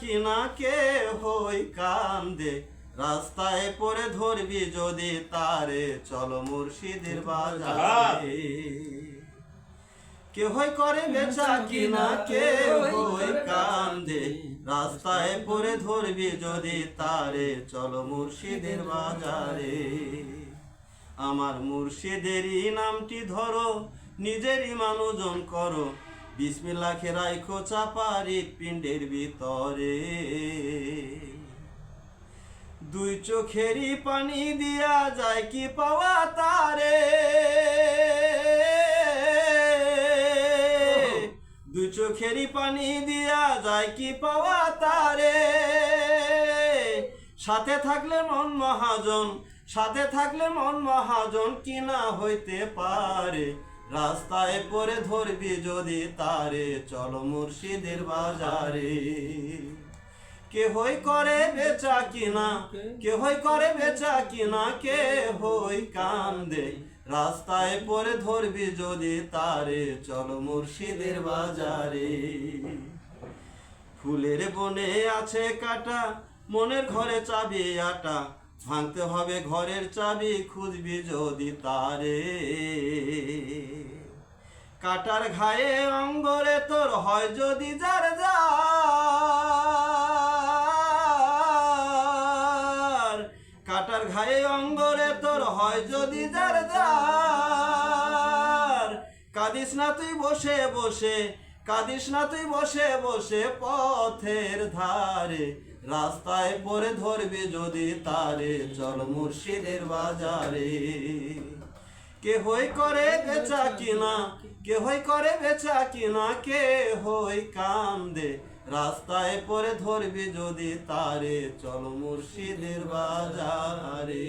কিনা কে হই কান্দে, রাস্তায় পরে ধরবি যদি তারে, চলো মুর্শিদের বাজারে। কে হই করে বেচা কিনা কে হই কান্দে, রাস্তায় পরে ধরবি যদি তারে, চলো মুর্শিদের বাজারে। আমার মুর্শিদেরই নামটি ধরো, নিজেরই মানুজন করো, বিসমিল্লাহ রাইখো চাপা হৃৎপিণ্ডের ভিতরে। দুই চোখেরই পানি দিয়া যায় কি পাওয়া তারে, দুই চোখেরই পানি দিয়া যায় কি পাওয়া তারে। সাথে থাকলে মন মহাজন, সাথে থাকলে মন মহাজন, কিনা হইতে পারে, রাস্তায় পরে ধরবি যদি তারে, চলো মুর্শিদের বাজারে। কে হই করে বেচা কিনা, কে হই করে বেচা কিনা কে হই কান্দে, রাস্তায় পরে ধরবি যদি তারে, চলো মুর্শিদের বাজারে। ফুলের বনে আছে কাটা, মনের ঘরে চাবি আটা, ভাঙতে হবে ঘরের চাবি, খুঁজবি যদি তারে। কাটার ঘায়ে অঙ্গরে তোর হয় যদি যার যার, কাটার ঘায়ে অঙ্গরে তোর হয় যদি যার যার। কাঁদিস না তুই বসে বসে, কাঁদিস না তুই বসে বসে পথের ধারে, রাস্তায় পরে ধরবি যদি তারে, চল মুর্শিদের বাজারে। কে হই করে বেচা কিনা, কে হই করে বেচা কিনা কে হই কান্দে, রাস্তায় পরে ধরবি যদি তারে, চল মুর্শিদের বাজারে।